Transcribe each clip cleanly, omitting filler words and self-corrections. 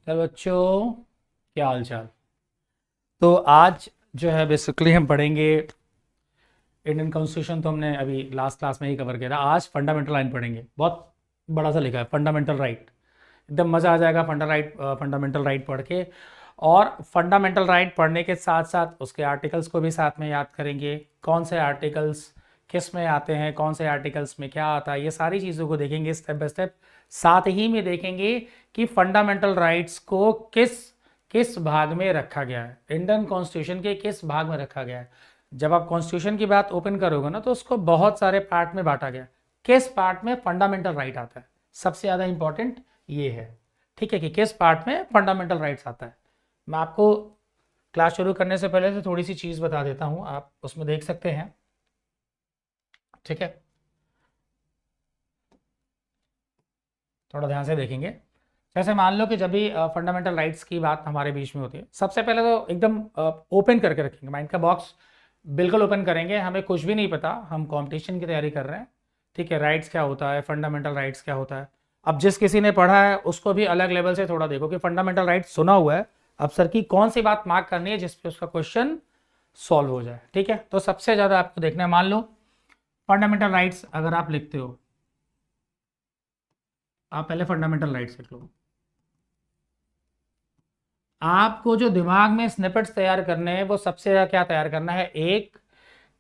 चलो बच्चों, क्या हाल चाल। तो आज जो है बेसिकली हम पढ़ेंगे इंडियन कॉन्स्टिट्यूशन। तो हमने अभी लास्ट क्लास में ही कवर किया था। आज फंडामेंटल राइट पढ़ेंगे। बहुत बड़ा सा लिखा है फंडामेंटल राइट। एकदम मज़ा आ जाएगा फंडामेंटल राइट पढ़ के। और फंडामेंटल राइट पढ़ने के साथ साथ उसके आर्टिकल्स को भी साथ में याद करेंगे। कौन से आर्टिकल्स किस में आते हैं, कौन से आर्टिकल्स में क्या आता है, ये सारी चीज़ों को देखेंगे स्टेप बाय स्टेप। साथ ही में देखेंगे कि फंडामेंटल राइट्स को किस किस भाग में रखा गया है, इंडियन कॉन्स्टिट्यूशन के किस भाग में रखा गया है। जब आप कॉन्स्टिट्यूशन की बात ओपन करोगे ना, तो उसको बहुत सारे पार्ट में बांटा गया। किस पार्ट में फंडामेंटल राइट आता है, सबसे ज़्यादा इंपॉर्टेंट ये है। ठीक है, कि किस पार्ट में फंडामेंटल राइट्स आता है। मैं आपको क्लास शुरू करने से पहले तो थोड़ी सी चीज़ बता देता हूँ, आप उसमें देख सकते हैं। ठीक है, थोड़ा ध्यान से देखेंगे। जैसे मान लो कि जब भी फंडामेंटल राइट्स की बात हमारे बीच में होती है, सबसे पहले तो एकदम ओपन करके रखेंगे, माइंड का बॉक्स बिल्कुल ओपन करेंगे। हमें कुछ भी नहीं पता, हम कंपटीशन की तैयारी कर रहे हैं। ठीक है, राइट्स क्या होता है, फंडामेंटल राइट्स क्या होता है। अब जिस किसी ने पढ़ा है उसको भी अलग लेवल से थोड़ा देखो कि फंडामेंटल राइट्स सुना हुआ है, अब सर की कौन सी बात मार्क करनी है जिसपे उसका क्वेश्चन सॉल्व हो जाए। ठीक है, तो सबसे ज़्यादा आपको देखना है, मान लो फंडामेंटल राइट्स अगर आप लिखते हो, आप पहले फंडामेंटल राइट्स लिख लो। आपको जो दिमाग में स्निपेट्स तैयार करने हैं वो सबसे ज़्यादा क्या तैयार करना है, एक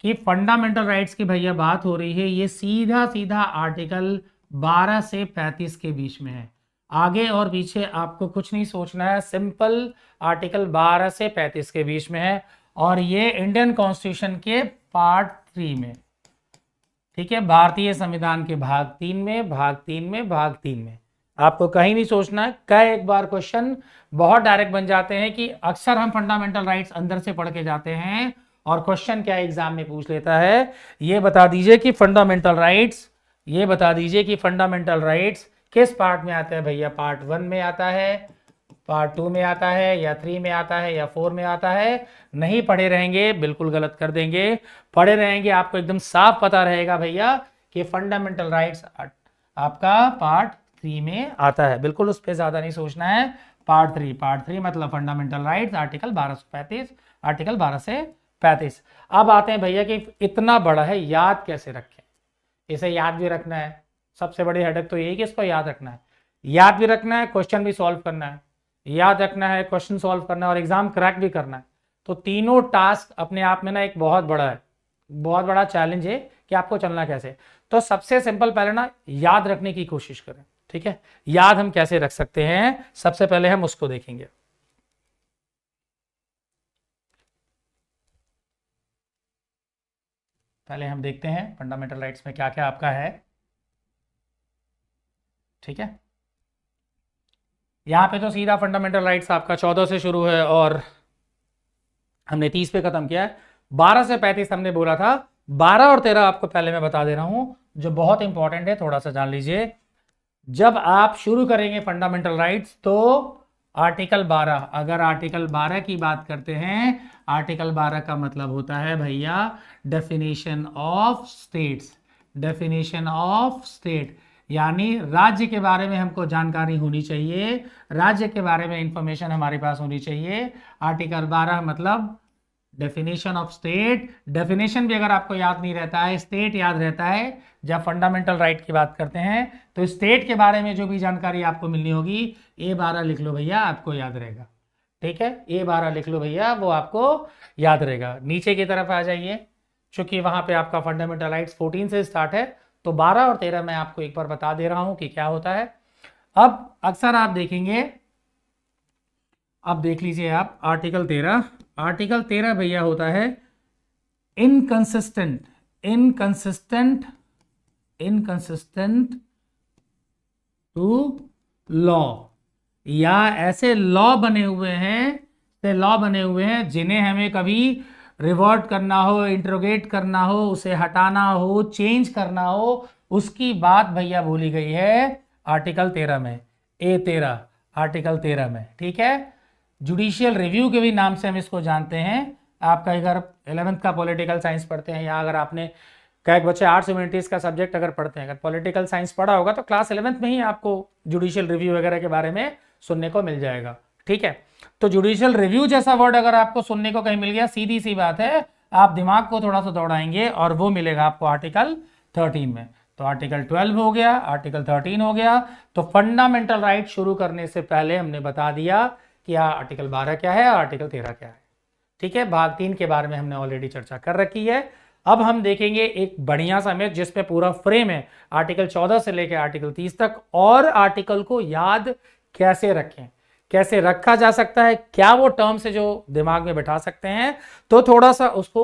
कि फंडामेंटल राइट्स की भैया बात हो रही है, ये सीधा सीधा आर्टिकल 12 से 35 के बीच में है। आगे और पीछे आपको कुछ नहीं सोचना है, सिंपल आर्टिकल 12 से 35 के बीच में है। और ये इंडियन कॉन्स्टिट्यूशन के पार्ट 3 में, ठीक है, भारतीय संविधान के भाग 3 में, भाग 3 में, भाग 3 में। आपको कहीं नहीं सोचना है। कई एक बार क्वेश्चन बहुत डायरेक्ट बन जाते हैं कि अक्सर हम फंडामेंटल राइट्स अंदर से पढ़ के जाते हैं और क्वेश्चन क्या एग्जाम में पूछ लेता है, ये बता दीजिए कि फंडामेंटल राइट्स, ये बता दीजिए कि फंडामेंटल राइट्स किस पार्ट में आता है भैया। पार्ट 1 में आता है, पार्ट 2 में आता है, या 3 में आता है, या 4 में आता है। नहीं पढ़े रहेंगे बिल्कुल गलत कर देंगे, पढ़े रहेंगे आपको एकदम साफ पता रहेगा भैया कि फंडामेंटल राइट्स आपका पार्ट 3 में आता है। बिल्कुल उस पर ज्यादा नहीं सोचना है। पार्ट 3, पार्ट 3 मतलब फंडामेंटल राइट्स आर्टिकल 12 से 35, आर्टिकल 12 से 35। अब आते हैं भैया कि इतना बड़ा है, याद कैसे रखें। इसे याद भी रखना है, सबसे बड़ी हेडेक तो यही कि इसको याद रखना है। याद भी रखना है, क्वेश्चन भी सॉल्व करना है। याद रखना है, क्वेश्चन सॉल्व करना है, और एग्जाम क्रैक भी करना है। तो तीनों टास्क अपने आप में ना एक बहुत बड़ा है, बहुत बड़ा चैलेंज है कि आपको चलना कैसे। तो सबसे सिंपल पहले ना याद रखने की कोशिश करें। ठीक है, याद हम कैसे रख सकते हैं, सबसे पहले हम उसको देखेंगे। पहले हम देखते हैं फंडामेंटल राइट्स में क्या क्या आपका है। ठीक है, यहां पे तो सीधा फंडामेंटल राइट्स आपका 14 से शुरू है और हमने 30 पे खत्म किया है। 12 से 35 हमने बोला था। 12 और 13 आपको पहले मैं बता दे रहा हूं, जो बहुत इंपॉर्टेंट है, थोड़ा सा जान लीजिए। जब आप शुरू करेंगे फंडामेंटल राइट्स तो आर्टिकल 12, अगर आर्टिकल 12 की बात करते हैं, आर्टिकल 12 का मतलब होता है भैया definition of states. Definition of state यानी राज्य के बारे में हमको जानकारी होनी चाहिए, राज्य के बारे में इंफॉर्मेशन हमारे पास होनी चाहिए। आर्टिकल 12 मतलब डेफिनेशन ऑफ स्टेट। डेफिनेशन भी अगर आपको याद नहीं रहता है, स्टेट याद रहता है। जब फंडामेंटल राइट की बात करते हैं तो स्टेट के बारे में जो भी जानकारी आपको मिलनी होगी, A12 लिख लो भैया, आपको याद रहेगा। ठीक है, A12 लिख लो भैया, वो आपको याद रहेगा। नीचे की तरफ आ जाइए, चूंकि वहां पे आपका फंडामेंटल राइट्स 14 से स्टार्ट है, तो 12 और 13 मैं आपको एक बार बता दे रहा हूं कि क्या होता है। अब अक्सर आप देखेंगे, अब देख लीजिए आप आर्टिकल 13। आर्टिकल 13 भैया होता है inconsistent, inconsistent, inconsistent to law, या ऐसे लॉ बने हुए हैं, लॉ बने हुए हैं जिन्हें हमें कभी रिवर्ट करना हो, इंट्रोगेट करना हो, उसे हटाना हो, चेंज करना हो, उसकी बात भैया बोली गई है आर्टिकल 13 में, A13 आर्टिकल 13 में। ठीक है, जुडिशियल रिव्यू के भी नाम से हम इसको जानते हैं। आपका अगर 11th का पॉलिटिकल साइंस पढ़ते हैं, या अगर आपने कई बच्चे आर्ट्स ह्यूमैनिटीज का सब्जेक्ट अगर पढ़ते हैं, अगर पॉलिटिकल साइंस पढ़ा होगा तो क्लास 11th में ही आपको जुडिशियल रिव्यू वगैरह के बारे में सुनने को मिल जाएगा। ठीक है, तो जुडिशियल रिव्यू जैसा वर्ड अगर आपको सुनने को कहीं मिल गया, सीधी सी बात है, आप दिमाग को थोड़ा सा दौड़ाएंगे और वो मिलेगा आपको आर्टिकल 13 में। तो आर्टिकल 12 हो गया, आर्टिकल 13 हो गया। तो फंडामेंटल राइट शुरू करने से पहले हमने बता दिया कि आर्टिकल 12 क्या है, आर्टिकल 13 क्या है। ठीक है, भाग 3 के बारे में हमने ऑलरेडी चर्चा कर रखी है। अब हम देखेंगे एक बढ़िया सा मैथ जिसमें पूरा फ्रेम है आर्टिकल 14 से लेकर आर्टिकल 30 तक, और आर्टिकल को याद कैसे रखें, कैसे रखा जा सकता है, क्या वो टर्म से जो दिमाग में बैठा सकते हैं। तो थोड़ा सा उसको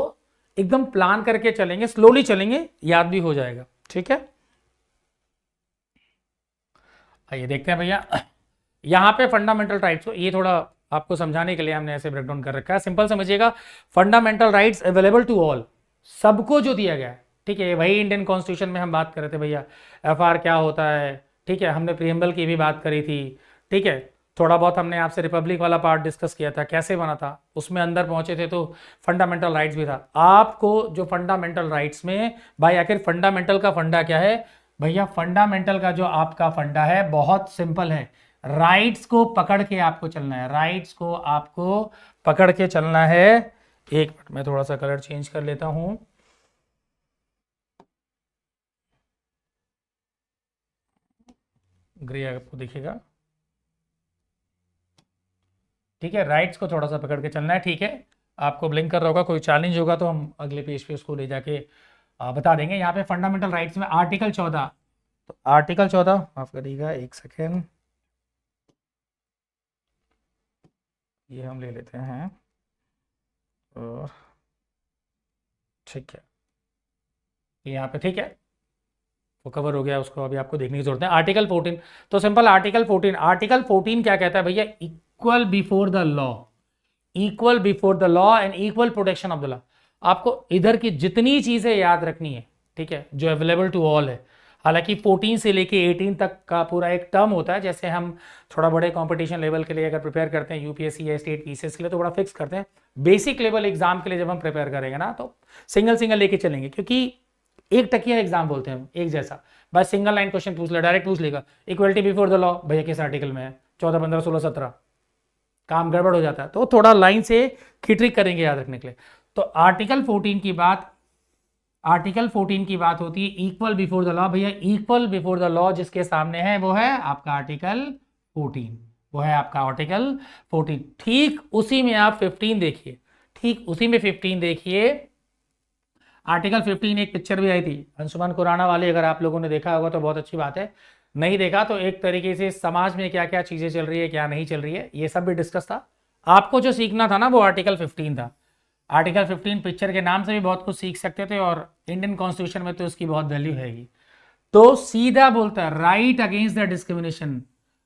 एकदम प्लान करके चलेंगे, स्लोली चलेंगे, याद भी हो जाएगा। ठीक है, आइए देखते हैं भैया। यहां पे फंडामेंटल राइट्स को ये थोड़ा आपको समझाने के लिए हमने ऐसे ब्रेकडाउन कर रखा है। सिंपल समझिएगा, fundamental rights available to all, सबको जो दिया गया है। ठीक है, वही इंडियन कॉन्स्टिट्यूशन में हम बात कर रहे थे भैया, एफआर क्या होता है। ठीक है, हमने प्रीएम्बल की भी बात करी थी। ठीक है, थोड़ा बहुत हमने आपसे रिपब्लिक वाला पार्ट डिस्कस किया था, कैसे बना था, उसमें अंदर पहुंचे थे तो फंडामेंटल राइट्स भी था। आपको जो फंडामेंटल राइट्स में भाई आखिर फंडामेंटल का फंडा क्या है भैया, फंडामेंटल का जो आपका फंडा है बहुत सिंपल है, राइट्स को पकड़ के आपको चलना है, राइट्स को आपको पकड़ के चलना है। एक मिनट, मैं थोड़ा सा कलर चेंज कर लेता हूं। ग्रे आपको दिखेगा। ठीक है, राइट्स को थोड़ा सा पकड़ के चलना है। ठीक है, आपको ब्लिंक कर रहा होगा, कोई चैलेंज होगा तो हम अगले पेज पे उसको ले जाके बता देंगे। यहाँ पे फंडामेंटल राइट्स में आर्टिकल 14, तो आर्टिकल 14 माफ करिएगा, एक सेकेंड, ये हम ले लेते हैं और ठीक है, यहाँ पे ठीक है वो कवर हो गया, उसको अभी आपको देखने की जरूरत है। आर्टिकल 14, तो सिंपल आर्टिकल 14, आर्टिकल 14 क्या कहता है भैया, equal before the law, equal before the law and equal protection of the law. आपको इधर की जितनी चीजें याद रखनी है, ठीक है, जो अवेलेबल टू ऑल है। हालांकि 14 से लेके 18 तक का पूरा एक टर्म होता है, जैसे हम थोड़ा बड़े कंपटीशन लेवल के लिए अगर प्रिपेयर करते हैं यूपीएससी या स्टेट पीसीएस के लिए तो बड़ा फिक्स करते हैं। बेसिक लेवल एग्जाम के लिए जब हम प्रिपेयर करेंगे ना तो सिंगल सिंगल लेके चलेंगे, क्योंकि एक टकिया एग्जाम बोलते हैं हम, एक जैसा, बस सिंगल लाइन क्वेश्चन पूछ ले, डायरेक्ट पूछ लेगा इक्वलिटी बिफोर द लॉ, भैया किस आर्टिकल में है, 14, 15, 16, 17, काम गड़बड़ हो जाता है। तो थोड़ा लाइन से खिट्रिक करेंगे याद रखने के लिए। तो आर्टिकल 14 की बात, आर्टिकल 14 की बात होती है इक्वल बिफोर द लॉ। भैया इक्वल बिफोर द लॉ जिसके सामने है वो है आपका आर्टिकल 14, वो है आपका आर्टिकल 14। ठीक उसी में आप 15 देखिए, ठीक उसी में 15 देखिए, आर्टिकल 15 एक पिक्चर भी आई थी अंशुमान खुराना वाली, अगर आप लोगों ने देखा होगा तो बहुत अच्छी बात है, नहीं देखा तो एक तरीके से समाज में क्या क्या चीजें चल रही है, क्या नहीं चल रही है, ये सब भी डिस्कस था। आपको जो सीखना था ना वो आर्टिकल 15 था। आर्टिकल 15 पिक्चर के नाम से भी बहुत कुछ सीख सकते थे और इंडियन कॉन्स्टिट्यूशन में तो उसकी बहुत वैल्यू हैगी। तो सीधा बोलता है right against the discrimination,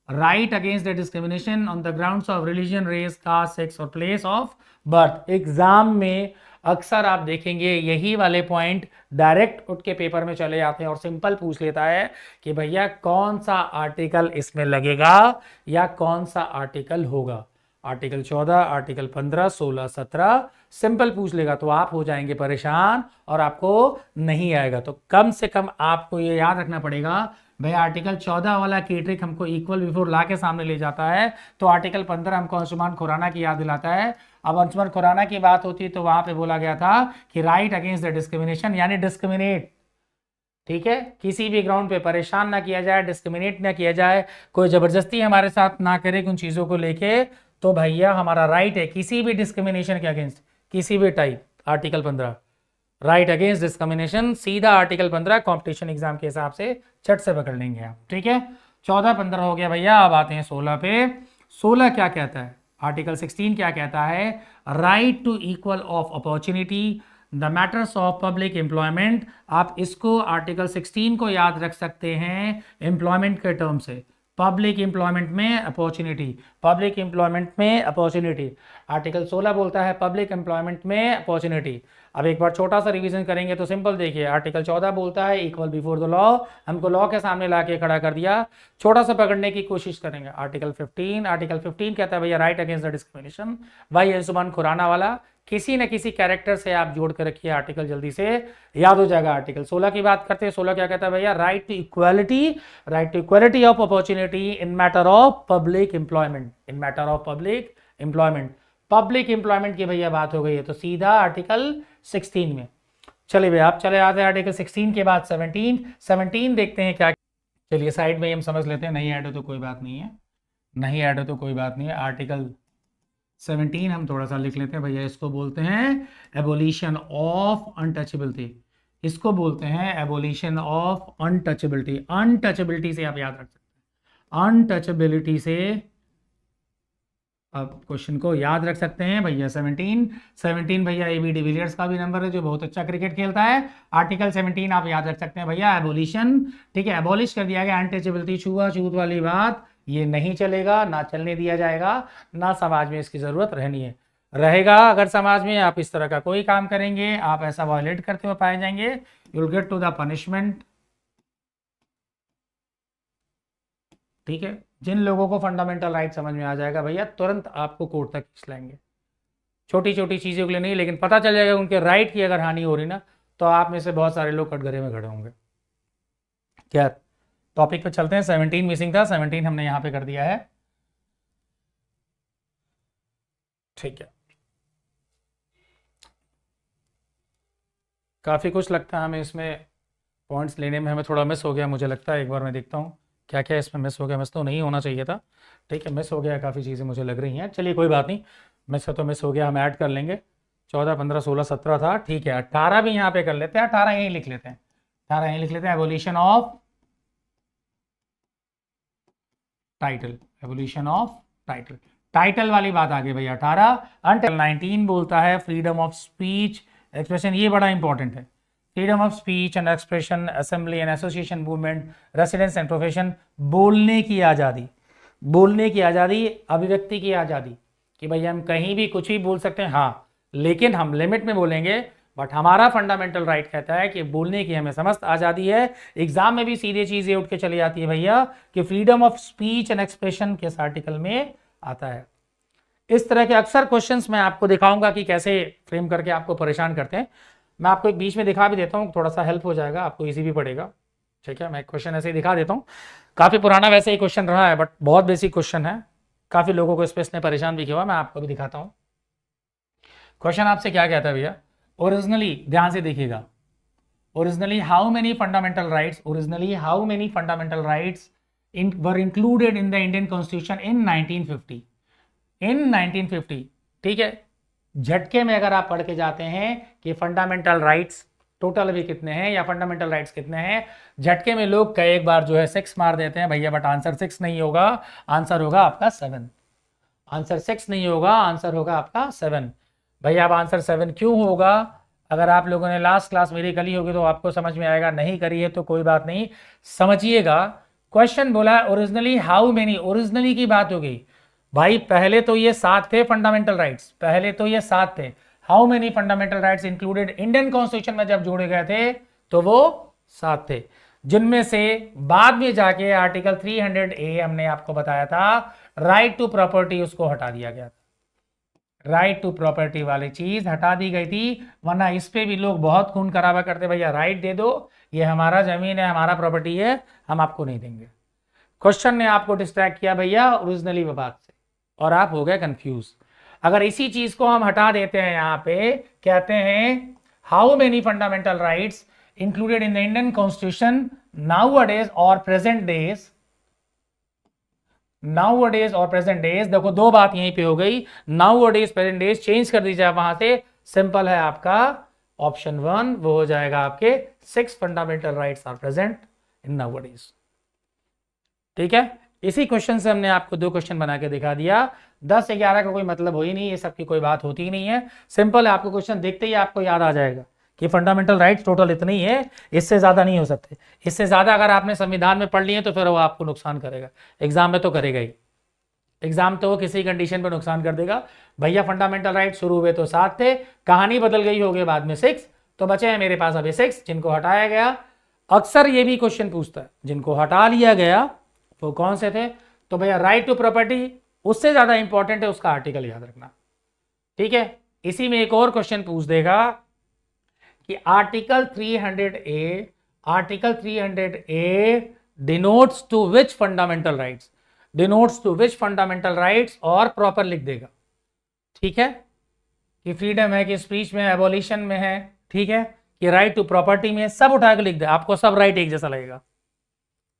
right against the discrimination on the grounds of religion, race, caste, sex और प्लेस ऑफ बर्थ। एग्जाम में अक्सर आप देखेंगे यही वाले पॉइंट डायरेक्ट उठ के पेपर में चले जाते हैं और सिंपल पूछ लेता है कि भैया कौन सा आर्टिकल इसमें लगेगा या कौन सा आर्टिकल होगा, आर्टिकल 14, आर्टिकल 15, 16, 17, सिंपल पूछ लेगा तो आप हो जाएंगे परेशान और आपको नहीं आएगा। तो कम से कम आपको ये याद रखना पड़ेगा भैया आर्टिकल 14 वाला की ट्रिक हमको इक्वल बिफोर ला के सामने ले जाता है, तो आर्टिकल 15 हमको अंशुमान खुराना की याद दिलाता है। अब अंशुमान खुराना की बात होती तो वहां पे बोला गया था कि राइट अगेंस्ट द डिस्क्रिमिनेशन, यानी डिस्क्रिमिनेट, ठीक है, किसी भी ग्राउंड पे परेशान ना किया जाए, डिस्क्रिमिनेट ना किया जाए, कोई जबरदस्ती हमारे साथ ना करे उन चीजों को लेके, तो भैया हमारा राइट है किसी भी डिस्क्रिमिनेशन के अगेंस्ट, किसी भी type, article 15 right against discrimination, सीधा आर्टिकल 15 कॉम्पिटिशन एग्जाम के हिसाब से चट से पकड़ लेंगे आप। ठीक है, 14, 15 हो गया भैया। अब आते हैं 16 पे। 16 क्या कहता है, आर्टिकल 16 क्या कहता है, right to equal of opportunity the matters of public employment. आप इसको आर्टिकल 16 को याद रख सकते हैं एम्प्लॉयमेंट के टर्म से, पब्लिक एम्प्लॉयमेंट में अपॉर्चुनिटी, पब्लिक एम्प्लॉयमेंट में अपॉर्चुनिटी। आर्टिकल 16 बोलता है पब्लिक एम्प्लॉयमेंट में अपॉर्चुनिटी, अब एक बार छोटा सा रिवीजन करेंगे तो सिंपल देखिए, आर्टिकल 14 बोलता है इक्वल बिफोर द लॉ, हमको लॉ के सामने लाके खड़ा कर दिया, छोटा सा पकड़ने की कोशिश करेंगे। आर्टिकल 15 कहता है भैया राइट अगेंस्ट द डिस्क्रिमिनेशन, भाई अंशुमान खुराना वाला, किसी न किसी कैरेक्टर से आप जोड़ कर रखिए, आर्टिकल जल्दी से याद हो जाएगा। आर्टिकल 16 की बात करते हैं, 16 क्या कहता है भैया, right to equality of opportunity in matter of public employment, in matter of public employment, public employment की भैया बात हो गई है तो सीधा आर्टिकल 16 में। चलिए भैया आप चले आते हैं आर्टिकल 16 के बाद 17 देखते हैं क्या। चलिए साइड में हम समझ लेते हैं, नहीं ऐड हो तो कोई बात नहीं है, नहीं ऐड हो तो कोई बात नहीं है। आर्टिकल 17 हम थोड़ा सा लिख लेते हैं भैया, इसको बोलते हैं एबोलिशन ऑफ अनटचेबिलिटी, इसको बोलते हैं एबोलिशन ऑफ अनटचेबिलिटी। अनटचेबिलिटी से आप याद रख सकते हैं, अनटचेबिलिटी से आप क्वेश्चन को याद रख सकते हैं भैया। 17 भैया ए बी डिविलियर्स का भी नंबर है जो बहुत अच्छा क्रिकेट खेलता है। आर्टिकल 17 आप याद रख सकते हैं भैया, एबोलिशन, ठीक है, एबॉलिश कर दिया गया अनटचेबिलिटी, छुआछूत वाली बात ये नहीं चलेगा, ना चलने दिया जाएगा, ना समाज में इसकी जरूरत रहनी है, रहेगा। अगर समाज में आप इस तरह का कोई काम करेंगे, आप ऐसा वायलेट करते हुए पाए जाएंगे, you will get to the punishment. ठीक है, जिन लोगों को फंडामेंटल राइट समझ में आ जाएगा भैया तुरंत आपको कोर्ट तक खींच लाएंगे, छोटी छोटी चीज़ों के लिए नहीं, लेकिन पता चल जाएगा उनके राइट की अगर हानि हो रही ना, तो आप में से बहुत सारे लोग कटघरे में खड़े होंगे। क्या टॉपिक पे चलते हैं। 17 मिसिंग था, 17 हमने यहाँ पे कर दिया है, ठीक है। काफ़ी कुछ लगता है हमें इसमें पॉइंट्स लेने में, हमें थोड़ा मिस हो गया मुझे लगता है, एक बार मैं देखता हूँ क्या क्या इसमें मिस हो गया। मिस तो नहीं होना चाहिए था, ठीक है, मिस हो गया, काफ़ी चीज़ें मुझे लग रही हैं, चलिए कोई बात नहीं, मिस तो मिस हो गया, हम ऐड कर लेंगे। 14, 15, 16, 17 था, ठीक है। 18 भी यहाँ पे कर लेते हैं, 18 यहीं लिख लेते हैं, 18 यहीं लिख लेते हैं, evolution of title, evolution of title, title वाली बात आ गई भैया 18। अंटिल 19 बोलता है फ्रीडम ऑफ स्पीच एक्सप्रेशन, ये बड़ा इंपॉर्टेंट है, freedom of speech and expression, assembly and association movement, residence and profession, बोलने की आज़ादी, बोलने की आज़ादी, अभिव्यक्ति की आज़ादी, कि भैया हम कहीं भी कुछ भी बोल सकते हैं, हाँ, लेकिन हम लिमिट में बोलेंगे। बट हमारा फंडामेंटल राइट कहता है कि बोलने की हमें समस्त आज़ादी है। एग्जाम में भी सीधे चीज़ ये उठ के चली जाती है भैया कि freedom of speech and expression किस आर्टिकल में आता है। इस तरह के अक्सर क्वेश्चंस मैं आपको दिखाऊंगा कि कैसे फ्रेम करके आपको परेशान करते हैं। मैं आपको एक बीच में दिखा भी देता हूँ, थोड़ा सा हेल्प हो जाएगा, आपको इजी भी पड़ेगा, ठीक है। मैं एक क्वेश्चन ऐसे ही दिखा देता हूँ, काफ़ी पुराना वैसे ही क्वेश्चन रहा है, बट बहुत बेसिक क्वेश्चन है, काफ़ी लोगों को इस पे इसने परेशान भी किया हुआ, मैं आपको भी दिखाता हूँ। क्वेश्चन आपसे क्या कहता है भैया, ओरिजिनली ध्यान से देखिएगा, originally how many fundamental rights, originally how many fundamental rights were included in the Indian constitution in 1950, इन 1950, ठीक है। झटके में अगर आप पढ़ के जाते हैं कि फंडामेंटल राइट्स टोटल भी कितने हैं या फंडामेंटल राइट्स कितने हैं, झटके में लोग कई एक बार जो है 6 मार देते हैं भैया, बट आंसर 6 नहीं होगा, आंसर होगा आपका 7, आंसर 6 नहीं होगा, आंसर होगा आपका 7। भैया अब आंसर 7 क्यों होगा, अगर आप लोगों ने लास्ट क्लास मेरी करी होगी तो आपको समझ में आएगा, नहीं करी है तो कोई बात नहीं, समझिएगा। क्वेश्चन बोला ओरिजिनली हाउ मेनी, ओरिजिनली की बात हो गई भाई, पहले तो ये 7 थे फंडामेंटल राइट्स, पहले तो ये 7 थे। How many fundamental rights included Indian constitution में जब जोड़े गए थे तो वो 7 थे, जिनमें से बाद में जाके आर्टिकल 300A हमने आपको बताया था राइट टू प्रॉपर्टी, उसको हटा दिया गया था, राइट टू प्रॉपर्टी वाली चीज हटा दी गई थी, वरना इस पे भी लोग बहुत खून खराबा करते, भैया राइट दे दो, ये हमारा जमीन है, हमारा प्रॉपर्टी है, हम आपको नहीं देंगे। क्वेश्चन ने आपको डिस्ट्रैक्ट किया भैया ओरिजिनली बात से, और आप हो गए कंफ्यूज। अगर इसी चीज को हम हटा देते हैं, यहां पे कहते हैं how many fundamental rights included in the Indian constitution nowadays और प्रेजेंट डेज, नाउअडेज और प्रेजेंट डेज, देखो दो बात यहीं पे हो गई, नाउअडेज प्रेजेंट डेज चेंज कर दीजिए वहां से, सिंपल है आपका ऑप्शन 1, वो हो जाएगा आपके 6 fundamental rights are present in nowadays, ठीक है। इसी क्वेश्चन से हमने आपको 2 क्वेश्चन बना के दिखा दिया, 10 11 का कोई मतलब हो ही नहीं, ये सब की कोई बात होती ही नहीं है, सिंपल है, आपको क्वेश्चन देखते ही आपको याद आ जाएगा कि फंडामेंटल राइट्स टोटल इतने ही है, इससे ज्यादा नहीं हो सकते, इससे ज्यादा अगर आपने संविधान में पढ़ लिए तो फिर वो आपको नुकसान करेगा, एग्जाम में तो करेगा ही, एग्जाम तो किसी कंडीशन पर नुकसान कर देगा। भैया फंडामेंटल राइट शुरू हुए तो 7 थे, कहानी बदल गई होगी बाद में 6, तो बचे हैं मेरे पास अभी 6 जिनको हटाया गया। अक्सर ये भी क्वेश्चन पूछता है जिनको हटा लिया गया वो कौन से थे, तो भैया राइट टू प्रॉपर्टी उससे ज्यादा इंपॉर्टेंट है, उसका आर्टिकल याद रखना। ठीक है, इसी में एक और क्वेश्चन पूछ देगा कि article 300A denotes to which fundamental rights, denotes to which fundamental rights, और प्रॉपर लिख देगा। ठीक है, कि फ्रीडम है, कि स्पीच में, एबोलिशन में है, ठीक है, कि राइट टू प्रॉपर्टी में, सब उठा के लिख दे, आपको सब राइट एक जैसा लगेगा।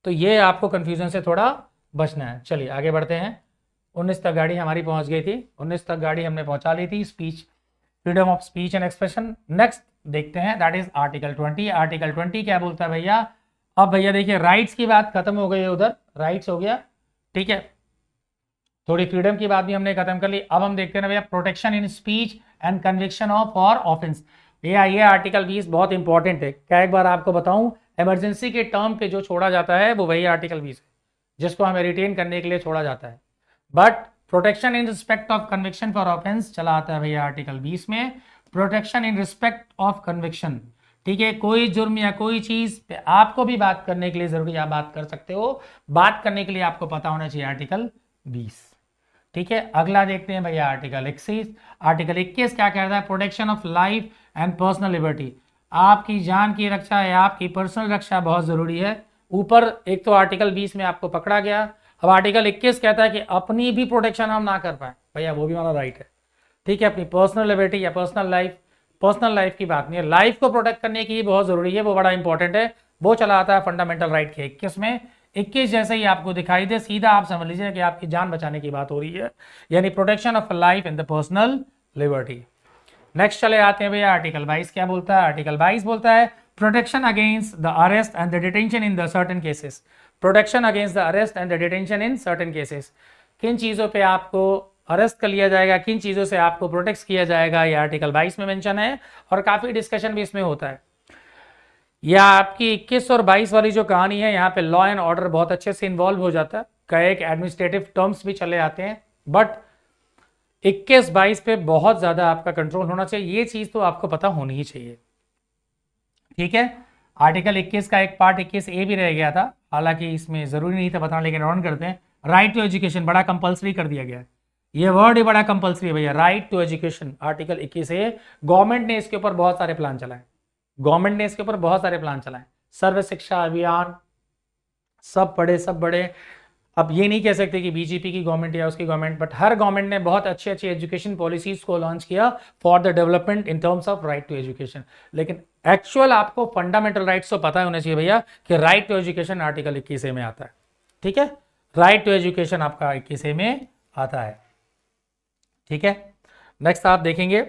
तो ये आपको कंफ्यूजन से थोड़ा बचना है। चलिए आगे बढ़ते हैं। 19 तक गाड़ी हमारी पहुंच गई थी, 19 तक गाड़ी हमने पहुंचा ली थी, speech, freedom of speech and expression. Next देखते हैं, दैट इज आर्टिकल 20। आर्टिकल 20 क्या बोलता है भैया? अब भैया देखिए, राइट्स की बात खत्म हो गई है, उधर राइट्स हो गया, ठीक है, थोड़ी फ्रीडम की बात भी हमने खत्म कर ली। अब हम देखते हैं भैया, protection in speech and conviction of for offence. भैया ये आर्टिकल 20 बहुत इंपॉर्टेंट है। क्या एक बार आपको बताऊं, इमरजेंसी के टर्म पे जो छोड़ा जाता है वो वही आर्टिकल 20 है, जिसको हमें रिटेन करने के लिए छोड़ा जाता है। But protection in respect of conviction for offence चला आता है भैया आर्टिकल 20 में। Protection in respect of conviction, ठीक है, कोई जुर्म या कोई चीज पे आपको भी बात करने के लिए जरूरी, आप बात कर सकते हो, बात करने के लिए आपको पता होना चाहिए आर्टिकल 20। ठीक है, अगला देखते हैं भैया आर्टिकल 21। आर्टिकल 21 क्या कहता है? Protection of life and personal liberty, आपकी जान की रक्षा या आपकी पर्सनल रक्षा बहुत जरूरी है। ऊपर एक तो आर्टिकल 20 में आपको पकड़ा गया, अब आर्टिकल 21 कहता है कि अपनी भी प्रोटेक्शन हम ना कर पाए, भैया वो भी हमारा राइट है। ठीक है, अपनी पर्सनल लिबर्टी या पर्सनल लाइफ की बात नहीं है, लाइफ को प्रोटेक्ट करने की बहुत जरूरी है, वो बड़ा इंपॉर्टेंट है, वो चला आता है फंडामेंटल राइट के 21 में। 21 जैसे ही आपको दिखाई दे सीधा आप समझ लीजिए कि आपकी जान बचाने की बात हो रही है, यानी protection of life and the personal liberty. Next चले आते हैं भैया, आर्टिकल 22 क्या बोलता है? आर्टिकल 22 बोलता है protection against the arrest and the detention in the certain cases. Protection against the arrest and the detention in certain cases, किन चीजों पे आपको अरेस्ट कर लिया जाएगा, किन चीजों से आपको प्रोटेक्ट किया जाएगा, ये आर्टिकल 22 में मेंशन है, और काफी डिस्कशन भी इसमें होता है। यह आपकी 21 और 22 वाली जो कहानी है, यहाँ पे लॉ एंड ऑर्डर बहुत अच्छे से इन्वॉल्व हो जाता है, कई एक एडमिनिस्ट्रेटिव टर्म्स भी चले आते हैं, बट 21-22 पे बहुत ज्यादा आपका कंट्रोल होना चाहिए, ये चीज तो आपको पता होनी ही चाहिए। ठीक है, आर्टिकल 21 का एक पार्ट 21A भी रह गया था, हालांकि इसमें जरूरी नहीं था बताना, लेकिन ऑन करते हैं। राइट टू एजुकेशन बड़ा कंपलसरी कर दिया गया है, ये वर्ड ही बड़ा कंपलसरी है भैया, right to education, article 21A। Government ने इसके ऊपर बहुत सारे प्लान चलाए, सर्व शिक्षा अभियान, सब बड़े। अब ये नहीं कह सकते कि बीजेपी की गवर्नमेंट या उसकी गवर्नमेंट, बट हर गवर्नमेंट ने बहुत अच्छी एजुकेशन पॉलिसीज को लॉन्च किया for the development in terms of right to education. लेकिन एक्चुअल आपको फंडामेंटल राइट्स तो पता होना चाहिए भैया कि right to education article 21A में आता है। ठीक है, राइट टू एजुकेशन आपका 21A में आता है। ठीक है, नेक्स्ट आप देखेंगे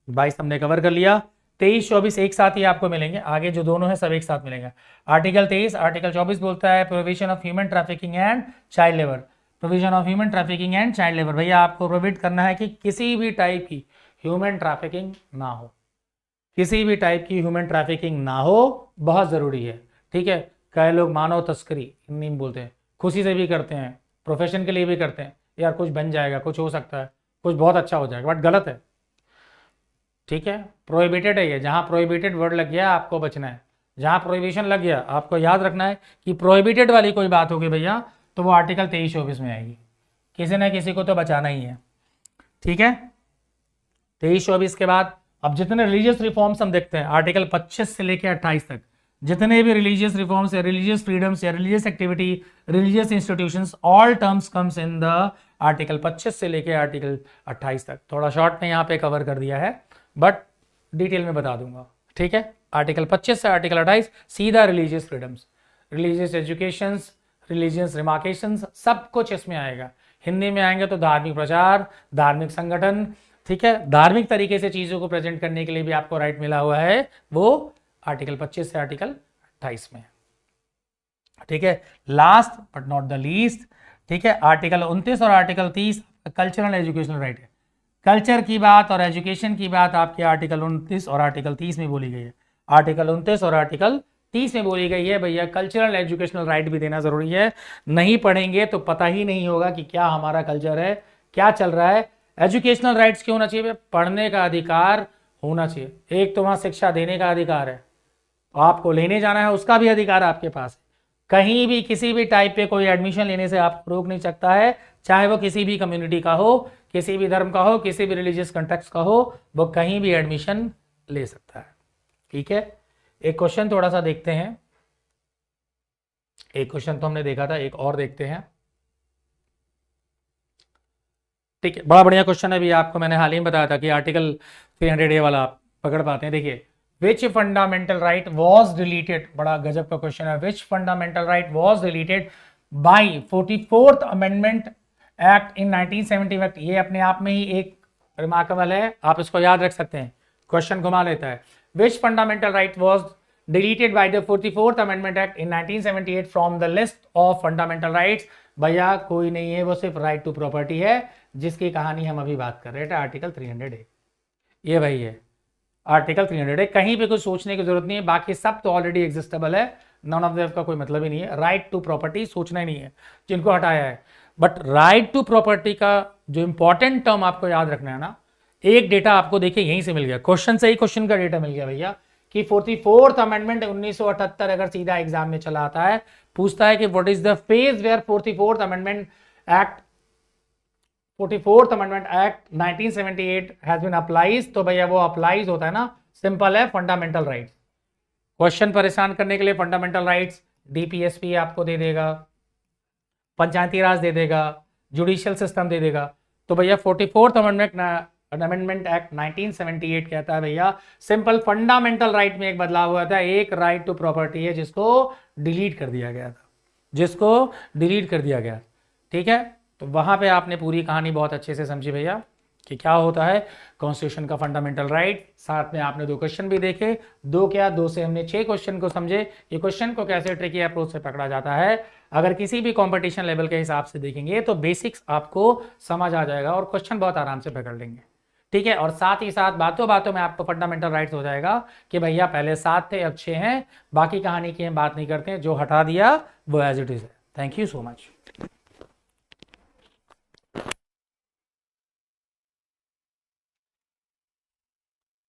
22 हमने कवर कर लिया, 23-24 एक साथ ही आपको मिलेंगे, आगे जो दोनों है सब एक साथ मिलेंगे। आर्टिकल 23, आर्टिकल 24 बोलता है prohibition of human trafficking and child labour. Provision of human trafficking and child labour, भैया आपको प्रोहिबिट करना है कि किसी भी टाइप की ह्यूमन ट्रैफिकिंग ना हो, किसी भी टाइप की ह्यूमन ट्रैफिकिंग ना हो, बहुत जरूरी है। ठीक है, कई लोग मानव तस्करी हिंदी में बोलते हैं, खुशी से भी करते हैं, प्रोफेशन के लिए भी करते हैं, यार कुछ बन जाएगा, कुछ हो सकता है, कुछ बहुत अच्छा हो जाएगा, बट गलत है। ठीक है, प्रोहिबिटेड है ये, जहां प्रोहिबिटेड वर्ड लग गया आपको बचना है, जहां प्रोहिबिशन लग गया आपको याद रखना है कि प्रोहिबिटेड वाली कोई बात होगी भैया तो वो आर्टिकल 23-24 में आएगी, किसी न किसी को तो बचाना ही है। ठीक है, 23-24 के बाद अब जितने रिलीजियस रिफॉर्म्स हम देखते हैं आर्टिकल 25 से लेकर 28 तक, जितने भी रिलीजियस रिफॉर्म्स या रिलीजियस फ्रीडम्स या religious activity, religious institutions, all terms comes in the article 25 से लेकर आर्टिकल 28 तक। थोड़ा शॉर्ट में यहाँ पे कवर कर दिया है, बट डिटेल में बता दूंगा। ठीक है, आर्टिकल 25 से आर्टिकल 28 सीधा religious freedoms, religious educations, religious demarcations, सब कुछ इसमें आएगा। हिंदी में आएंगे तो धार्मिक प्रचार, धार्मिक संगठन, ठीक है, धार्मिक तरीके से चीजों को प्रेजेंट करने के लिए भी आपको राइट मिला हुआ है, वो आर्टिकल 25 से आर्टिकल 28 में। ठीक है, last but not the least, ठीक है, आर्टिकल 29 और आर्टिकल 30 कल्चरल एजुकेशनल राइट है। कल्चर की बात और एजुकेशन की बात आपके आर्टिकल 29 और आर्टिकल 30 में बोली गई है, आर्टिकल 29 और आर्टिकल 30 में बोली गई है भैया कल्चरल एजुकेशनल राइट भी देना जरूरी है। नहीं पढ़ेंगे तो पता ही नहीं होगा कि क्या हमारा कल्चर है, क्या चल रहा है। एजुकेशनल राइट्स क्यों होना चाहिए? पढ़ने का अधिकार होना चाहिए। एक तो वहां शिक्षा देने का अधिकार है, आपको लेने जाना है उसका भी अधिकार आपके पास है। कहीं भी किसी भी टाइप पे कोई एडमिशन लेने से आपको रोक नहीं सकता है, चाहे वो किसी भी कम्युनिटी का हो, किसी भी धर्म का हो, किसी भी रिलीजियस कंटेक्स्ट का हो, वो कहीं भी एडमिशन ले सकता है। ठीक है, एक क्वेश्चन थोड़ा सा देखते हैं। एक क्वेश्चन तो हमने देखा था, एक और देखते हैं। ठीक है, बड़ा बढ़िया क्वेश्चन है। अभी आपको मैंने हाल ही में बताया था कि आर्टिकल 300A वाला आप पकड़ पाते हैं। देखिए, which fundamental right was deleted, बड़ा गजब का क्वेश्चन है। Which fundamental right was deleted by 44th amendment act in 1970 ये अपने आप में ही एक रिमार्केबल है, आप इसको याद रख सकते हैं। क्वेश्चन घुमा लेता है। Which fundamental right was deleted by the 44th amendment act in 1978 from the list of fundamental rights? भैया कोई नहीं है, वो सिर्फ राइट टू प्रॉपर्टी है, जिसकी कहानी हम अभी बात कर रहे थे, आर्टिकल 300A। ये भाई है आर्टिकल 300A। कहीं पे कुछ सोचने की जरूरत नहीं है, बाकी सब तो ऑलरेडी एग्जिस्टेबल है, नन ऑफ देम का कोई मतलब ही नहीं है। राइट टू प्रॉपर्टी सोचना ही नहीं है जिनको हटाया है। बट राइट टू प्रॉपर्टी का जो इंपॉर्टेंट टर्म आपको याद रखना है ना, एक डेटा आपको देखिए यहीं से मिल गया, क्वेश्चन से ही क्वेश्चन का डेटा मिल गया भैया, कि 44th अमेंडमेंट 1978 अगर सीधा एग्जाम में चला आता है, पूछता है कि what is the phase where 44th amendment act 1978 has been applies, तो भैया वो अप्लाइज होता है ना, सिंपल है, फंडामेंटल राइट्स। क्वेश्चन परेशान करने के लिए फंडामेंटल राइट्स डीपीएसपी आपको दे देगा, पंचायती राज दे देगा, जुडिशियल सिस्टम दे देगा। तो भैया 44th अमेंडमेंट एक्ट 1978 कहता है भैया सिंपल फंडामेंटल राइट में एक बदलाव हुआ था, एक राइट टू प्रॉपर्टी है जिसको डिलीट कर दिया गया था, जिसको डिलीट कर दिया गया। ठीक है, तो वहां पे आपने पूरी कहानी बहुत अच्छे से समझी भैया कि क्या होता है कॉन्स्टिट्यूशन का फंडामेंटल राइट। साथ में आपने 2 क्वेश्चन भी देखे, 2 क्या 2 से हमने 6 क्वेश्चन को समझे। ये क्वेश्चन को कैसे ट्रिकी अप्रोच से पकड़ा जाता है, अगर किसी भी कंपटीशन लेवल के हिसाब से देखेंगे तो बेसिक्स आपको समझ आ जाएगा और क्वेश्चन बहुत आराम से पकड़ लेंगे। ठीक है, और साथ ही साथ बातों बातों में आपको फंडामेंटल राइट्स हो जाएगा कि भैया पहले 7 थे अब 6 हैं, बाकी कहानी की हम बात नहीं करते हैं, जो हटा दिया वो एज इट इज है। Thank you so much.